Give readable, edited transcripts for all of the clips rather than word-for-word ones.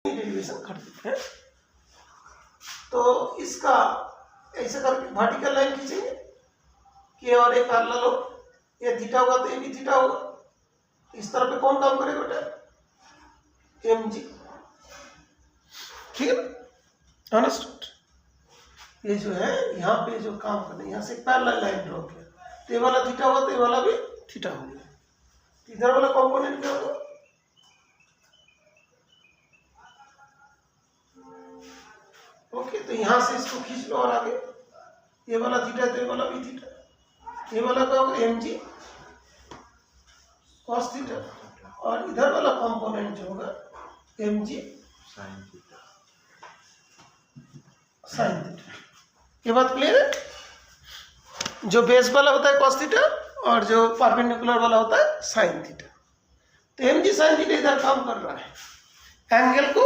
Derivation कर देते हैं। तो इसका ऐसे करके वर्टिकल लाइन खींचेंगे कि और एक पैरेलल हो, ये थीटा होगा तो ये भी थीटा होगा। इस तरह पे कौन काम करेगा बेटा? mg, ठीक है ना, अंडरस्टूड। ये जो है यहाँ पे जो काम करने, यहाँ से एक पैरेलल लाइन ड्रॉ किया तो ये वाला थीटा होगा तो ये वाला भी थीटा हो गया। इधर वाला कंपोनेंट क्या होगा? ओके, तो यहाँ से इसको खींच लो और आगे ये वाला थीटा तो ये वाला भी थीटा, ये वाला क्या होगा? mg cos थीटा, और इधर वाला कंपोनेंट जो होगा mg sin थीटा। ये बात क्लियर है? जो बेस वाला होता है cos थीटा और जो परपेंडिकुलर वाला होता है sin थीटा। तो mg sin थीटा इधर काम कर रहा है, एंगल को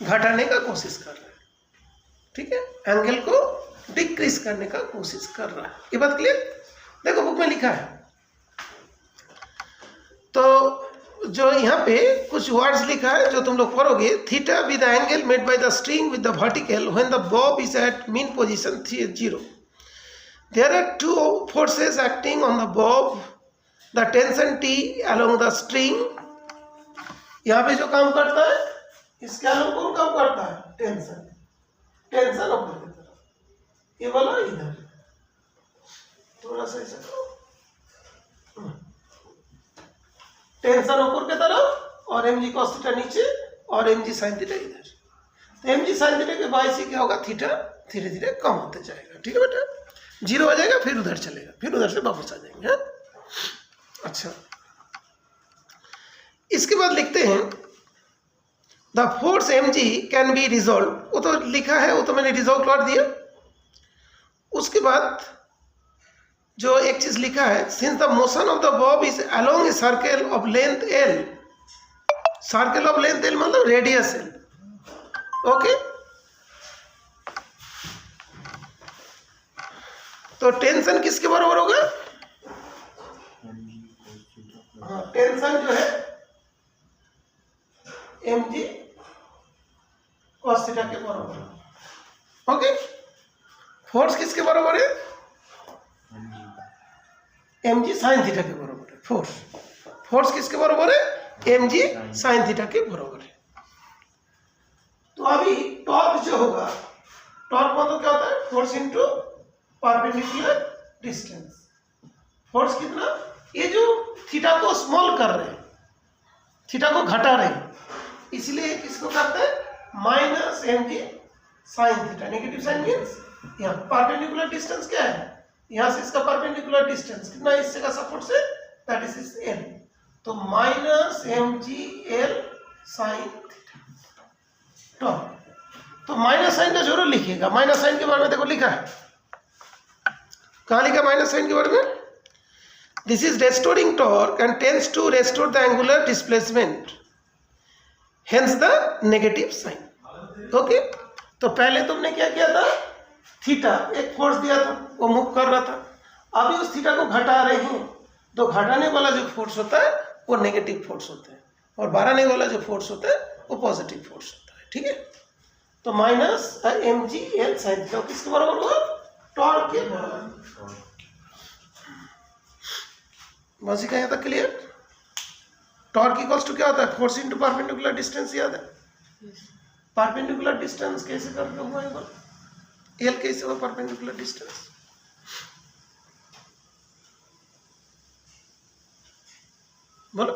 घटाने का कोशिश कर रहा है, ठीक है, एंगल को डिक्रीज करने का कोशिश कर रहा है। ये बात क्लियर? देखो बुक में लिखा है। तो जो यहाँ पे कुछ वर्ड्स लिखा है जो तुम लोग पढ़ोगे, theta with the angle made by the string with the vertical when the bob is at mean position 0। There are two forces acting on the bob, the tension T along the string. यहाँ पे जो काम करता है इसके अलग कौन काम करता है? टेंशन। टेंशन ऊपर की तरफ, ये वाला इधर, थोड़ा सा ऐसा करो, टेंशन ऊपर की तरफ और mg cos थीटा नीचे और mg sin थीटा इधर। तो mg sin थीटा के बाई से क्या होगा? थीटा धीरे धीरे कम होते जाएगा, ठीक है बेटा, 0 हो जाएगा, फिर उधर चलेगा, फिर उधर से वापस आ जाएंगे। हाँ? अच्छा, इसके बाद लिखते हैं the force mg can be resolve. वो तो लिखा है, वो तो मैंने रिजॉल्व कर दिया। उसके बाद जो एक चीज लिखा है, since the motion of the bob is along a circle of length l, circle of length l मतलब रेडियस l, ओके। तो टेंशन किसके बराबर होगा? हाँ, टेंशन जो है mg cos थीटा के बराबर है, ओके। फोर्स किसके बराबर है? mg sin थीटा के बराबर है। फोर्स किसके बराबर है? mg sin थीटा के बराबर है। तो अभी टॉर्क जो होगा, टॉर्क मतलब क्या होता है? Force into perpendicular distance. Force कितना? ये जो थीटा को स्मॉल कर रहे हैं, थीटा को घटा रहे हैं, इसलिए किसको करते हैं? Minus mg sin theta. Negative sine means यहाँ परपेंडिकुलर डिस्टेंस क्या है? यहाँ से इसका परपेंडिकुलर डिस्टेंस कितना? इससे का सपोर्ट से, दैट इज l। तो minus mg l sin theta. तो माइनस साइन का जरूर लिखिएगा। माइनस साइन के बारे में देखो लिखा है, कहाँ लिखा माइनस साइन के बारे में? This is restoring torque and tends to restore the angular displacement, hence the negative sine, okay. तो पहले तुमने क्या किया था? थीटा एक फोर्स दिया था, वो मूव कर रहा था। अभी उस थीटा को घटा रहे हैं, तो घटाने वाला जो फोर्स होता है वो नेगेटिव फोर्स होता है, और बढ़ाने वाला जो फोर्स होता है वो पॉजिटिव फोर्स होता है, ठीक है। तो minus mg l sin theta किसके बराबर हुआ? टॉर्क के बराबर। बस यहाँ तक क्लियर? टॉर्क इक्वल्स टू क्या होता है? फोर्स इनटू परपेंडिकुलर डिस्टेंस, याद है? परपेंडिकुलर डिस्टेंस कैसे करके हुआ है? एल कैसे हुआ परपेंडिकुलर डिस्टेंस? बोलो।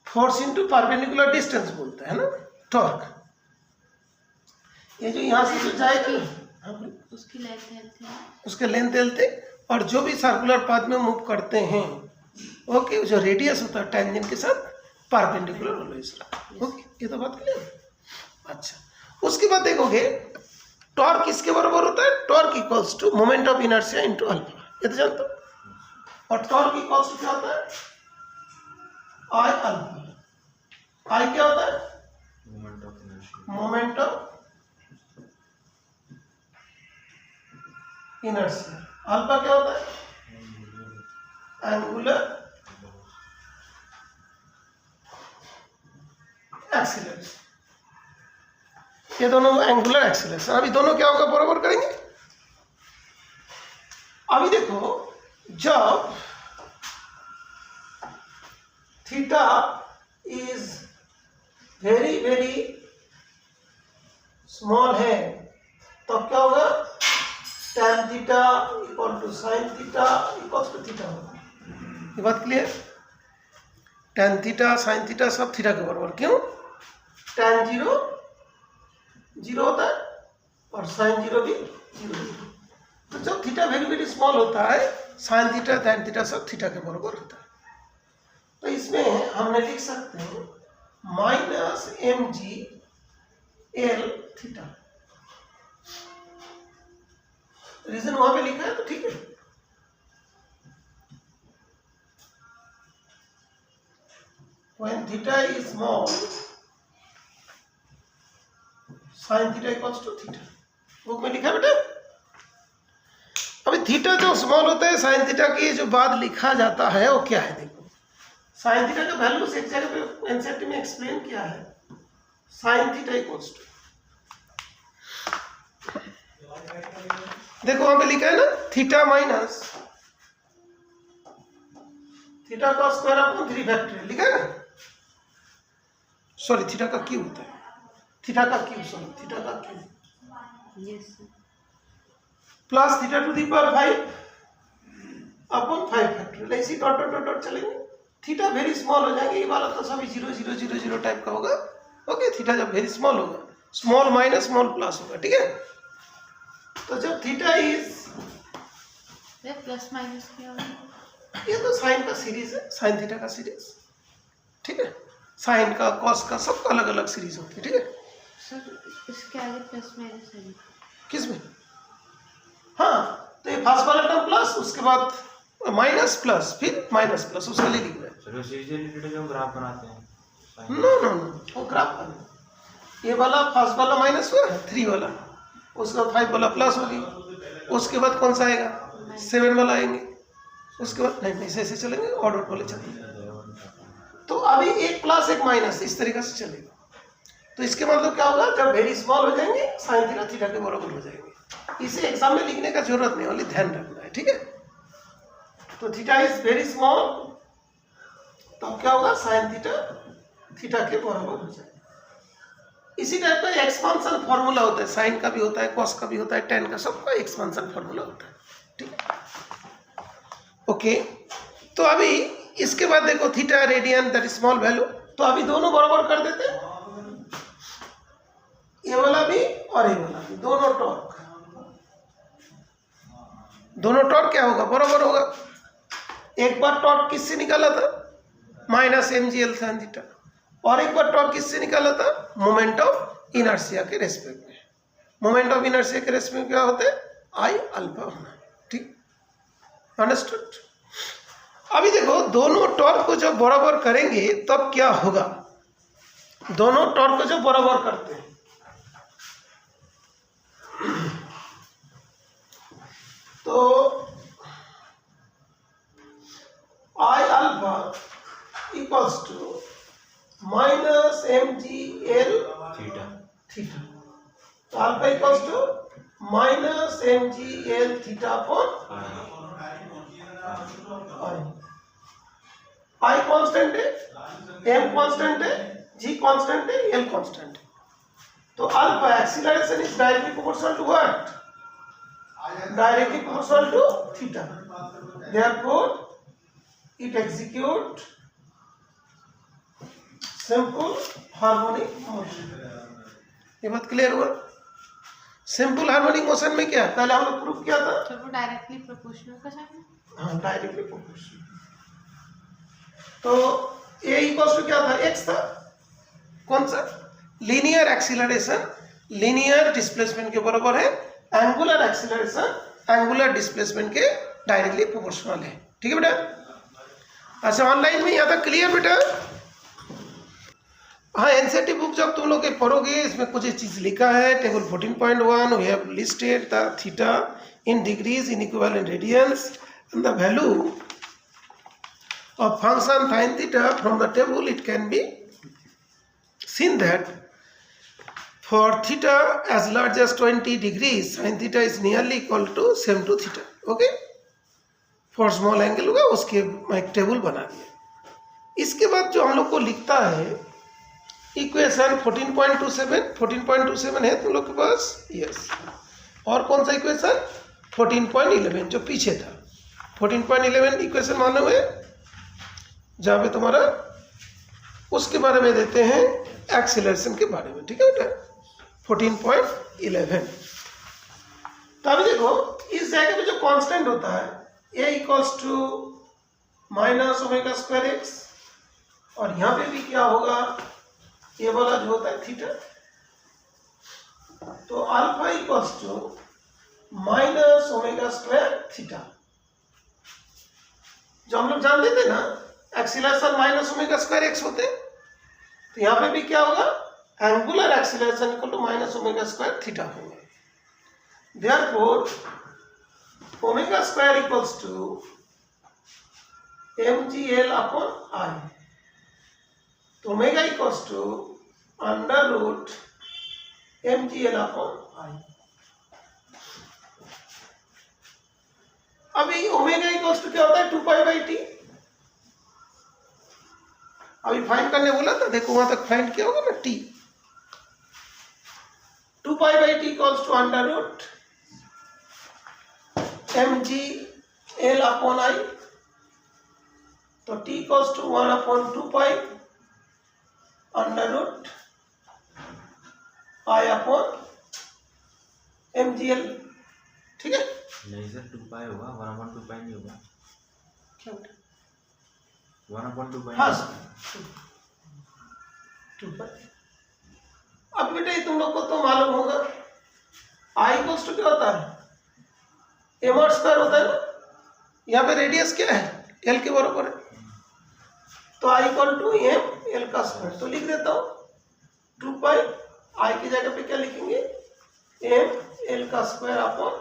फोर्स इनटू परपेंडिकुलर डिस्टेंस बोलते हैं ना टॉर्क। ये जो यहाँ से जो जाएगा उसके लेंथ एल थे, और जो भी सर्कुलर पाथ में मूव करते हैं, ओके, जो रेडियस होता है टेंजेंट के साथ परपेंडिकुलर ऑलवेज, ओके। ये तो बात क्लियर। अच्छा, उसके बाद देखोगे टॉर्क किसके बराबर होता है? Torque equals to moment of inertia into alpha, ये तो जानते हो। और टॉर्क इक्वल्स टू क्या होता है? आई अल्फा। आई क्या होता है? Moment of inertia. अल्फा क्या होता है? एंगुलर एक्सीलरेशन, ये दोनों एंगुलर एक्सीलरेशन। अभी दोनों क्या होगा, बराबर करेंगे। अभी देखो, जब theta is very very small है तो क्या होगा, tan theta equal to sine theta equal to theta होगा। ये बात clear? tan theta sine theta सब थीटा के बराबर। क्यों? tan जीरो जीरो होता है और साइन जीरो भी जीरो। तो जब थीटा वेरी वेरी स्मॉल होता है, साइन थीटा tan थीटा सब थीटा के बराबर होता है। तो इसमें हमने लिख सकते हैं minus mg l theta. Reason वहां पे लिखा है तो ठीक है। When theta is small, sin theta equals to theta। Book में लिखा है बेटा। अभी थीटा जो स्मॉल होता है, साइन थीटा की जो बाद लिखा जाता है वो क्या है, देखो साइन थीटा का वैल्यू एक जगह पे एनसीईआरटी में एक्सप्लेन किया है। साइन थीटा इक्वल्स टू, देखो वहां पे लिखा है ना, थीटा माइनस थीटा का स्क्वायर अपॉन 3 फैक्टोरियल लिखा है ना। सॉरी, थीटा का क्यूब होता है, थीटा का क्यूब, सॉरी थीटा का cube plus theta to the power 5 upon 5 factorial. ऐसे डॉट डॉट डॉट चलेंगे, थीटा वेरी स्मॉल हो जाएंगे। ये वाला तो सभी 0 0 0 0 टाइप का होगा। ओके, थीटा जब वेरी स्मॉल होगा, स्मॉल माइनस स्मॉल प्लस होगा, ठीक है। तो जब थीटा इज प्लस माइनस क्या होगा, ये तो साइन का सीरीज है, साइन थीटा का सीरीज, ठीक है। साइन का कॉस का सबका अलग अलग सीरीज होती है, ठीक है। सर इसके आगे प्लस माइनस है किस में? हाँ, तो ये फर्स्ट वाला टर्म प्लस, उसके बाद माइनस प्लस, फिर माइनस प्लस, उसके लिए लिख रहे हैं। सर सीरीज रिलेटेड जो ग्राफ बनाते हैं, नो नो नो, वो ग्राफ वाला, ये वाला फर्स्ट वाला माइनस हुआ, 3 वाला, उसके बाद 5 वाला प्लस होगी, उसके बाद कौन सा आएगा, 7 वाला आएंगे, उसके बाद नहीं, ऐसे ऐसे चलेंगे, ऑर्डर वाले चलेंगे। तो अभी एक प्लस एक माइनस इस तरीके से चलेगा। तो इसके मतलब क्या होगा, जब वेरी स्मॉल हो जाएंगे, साइन थीटा थीटा के बराबर हो जाएंगे। इसे एग्जाम में लिखने का जरूरत नहीं, ओनली ध्यान रखना है, ठीक है। तो थीटा इज वेरी स्मॉल, तब क्या होगा, साइन थीटा थीटा के बराबर हो जाएगा। इसी टाइप का एक्सपांशन फॉर्मूला होता है, साइन का भी होता है, कॉस का भी होता है, टेन का, सबका एक्सपांशन फॉर्मूला होता है, ठीक है। ओके, तो अभी इसके बाद देखो theta radian that small value, तो अभी दोनों बराबर कर देते हैं, ये वाला भी और ये वाला भी, दोनों टॉर्क, दोनों टॉर्क क्या होगा, बराबर होगा। एक बार टॉर्क किससे निकाला था, माइनस mgl साइन थीटा, और एक बार टॉर्क किससे निकाला था, मोमेंट ऑफ इनर्शिया के रेस्पेक्ट में। मोमेंट ऑफ इनर्शिया के रेस्पेक्ट में क्या होता है, आई अल्फा होना, ठीक, अंडरस्टूड। अभी देखो दोनों टॉर्क को जब बराबर करेंगे तब क्या होगा, दोनों टॉर्क को जब बराबर करते हैं तो I alpha equals to minus mgl theta, theta. तो alpha equals to minus mgl theta upon I constant है, m कांस्टेंट है, g कांस्टेंट है, l कांस्टेंट है। तो alpha acceleration is directly proportional to what, directly proportional to theta, therefore it execute simple harmonic motion. ये बात clear हुआ। Simple harmonic motion में क्या है, पहले हम लोग प्रूफ किया था, तो वो डायरेक्टली प्रोपोर्शनल का साइन, हाँ डायरेक्टली प्रोपोर्शनल। तो ए इक्वल्स टू क्या था, x था, कौन सा, लीनियर एक्सीलरेशन लीनियर डिस्प्लेसमेंट के बराबर है, एंगुलर एक्सीलरेशन एंगुलर डिस्प्लेसमेंट के डायरेक्टली प्रोपोर्शनल है, ठीक है बेटा। अच्छा, ऑनलाइन में यहाँ तक क्लियर बेटा। हाँ, एनसीईआरटी बुक जब तुम लोग के पढ़ोगे, इसमें कुछ चीज लिखा है, table 14.1 we have listed the theta in degrees in equivalent radians and the value of function sin theta from the table it can be seen that for theta as large as 20 degrees sin theta is nearly equal to same to theta. Okay, for small angle होगा उसके मैं एक table बना दिया। इसके बाद जो हम लोग को लिखता है इक्वेशन 14.27 है तुम लोग के पास? यस। और कौन सा इक्वेशन? 14.11 जो पीछे था। 14.11 इक्वेशन मालूम है, जहाँ पे तुम्हारा उसके बारे में देते हैं एक्सीलरेशन के बारे में, ठीक है बेटा? 14.11। तो अभी देखो इस जगह पे जो कांस्टेंट होता है a equals to minus omega square x, और यहाँ पे भी क्या होगा, ये वाला जो होता है थीटा, तो alpha equals to minus omega square theta. जो हम लोग जान लेते हैं ना acceleration minus omega square X होते हैं, तो यहाँ पे भी क्या होगा, angular acceleration equal to minus omega square theta होगा। Therefore omega square equals to mgl upon I. तो omega equals to under root mgl upon I. अभी ओमेगा इक्वल्स टू क्या होता है, 2π/t। अभी फाइंड करने बोला था, देखो वहां तक फाइंड किया होगा ना, t 2π/t equals to under root mgl upon I. तो t equals to 1/2π under root I upon mgl, ठीक है? नहीं सर 2π होगा, 1/2π नहीं होगा। क्या बेटा? 1/2π। हाँ सर 2π। अब बेटा ये तुम लोग को तो मालूम होगा, आई इक्वल्स टू क्या होता है, एम आर स्क्वायर होता है ना। यहाँ पे रेडियस क्या है, एल के बराबर है, तो आई इक्वल टू एम एल का स्क्वायर। तो लिख देता हूँ 2π, आई की जगह पे क्या लिखेंगे, एम एल का स्क्वायर अपॉन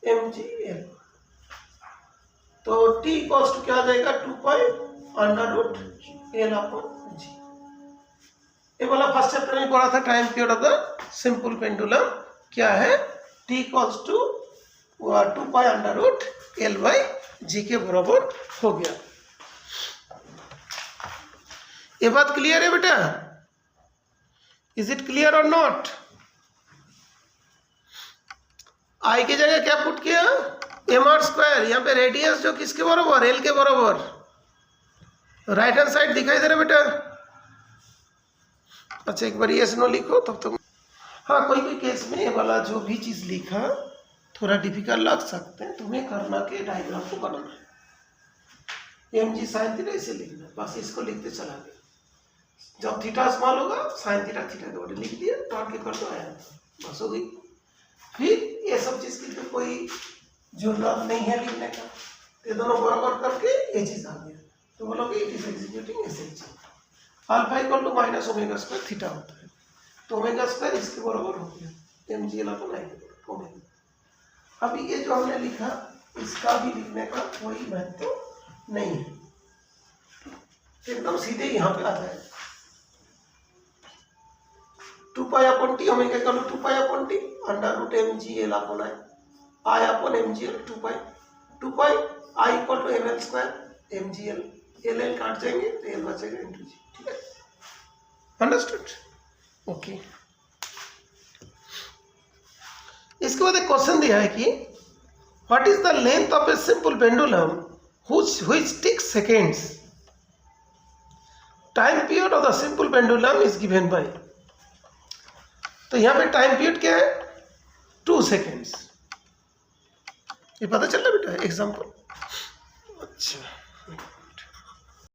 mgl। तो t इक्वल्स टू क्या आ जाएगा, 2π under root L upon G. ये वाला फर्स्ट चैप्टर में पढ़ा था, time period of the simple pendulum क्या है, t equals to 2π under root L by G के बराबर हो गया। ये बात क्लियर है बेटा? इज इट क्लियर और नॉट? आई की जगह क्या पुट किया, एम आर स्क्वायर। यहाँ पे रेडियस जो किसके बराबर, एल के बराबर। राइट हैंड साइड दिखाई दे रहा बेटा? अच्छा एक बार यस नो लिखो तब तक। हाँ कोई कोई केस में ये वाला जो भी चीज लिखा थोड़ा डिफिकल्ट लग सकते हैं, तुम्हें करना के डायग्राम को बनाना है। एम जी साइन थीटा इसे लिखना, बस इसको लिखते चला गया। जब थीटा स्मॉल होगा साइन थीटा थीटा के बड़े लिख दिया, डॉट के कर दो आया, बस हो गई। फिर ये सब चीज की तो कोई जरूरत नहीं है लिखने का, ये दोनों बराबर करके ये चीज आ गया। तो बोलोगे it is executing SH. Alpha equal to minus omega square theta होता है, तो ओमेगा स्क्वायर इसके बराबर हो गया, mgl अपॉन आई ओमेगा। अभी ये जो हमने लिखा इसका भी लिखने का कोई महत्व नहीं है, एकदम सीधे यहाँ पे आ जाएगा। 2π upon T omega equal to 2π upon T under root mgl upon I upon mgl 2π I equal to ml square mgl, L काट जाएंगे तो एल बचेगा इंटू जी, ठीक है? अंडरस्टूड? ओके। इसके बाद एक क्वेश्चन दिया है कि what is the length of a simple pendulum which ticks seconds. Time period of the simple pendulum is given by, तो यहाँ पे टाइम पीरियड क्या है, 2 सेकेंड्स। ये पता चल रहा बेटा एग्जाम्पल? अच्छा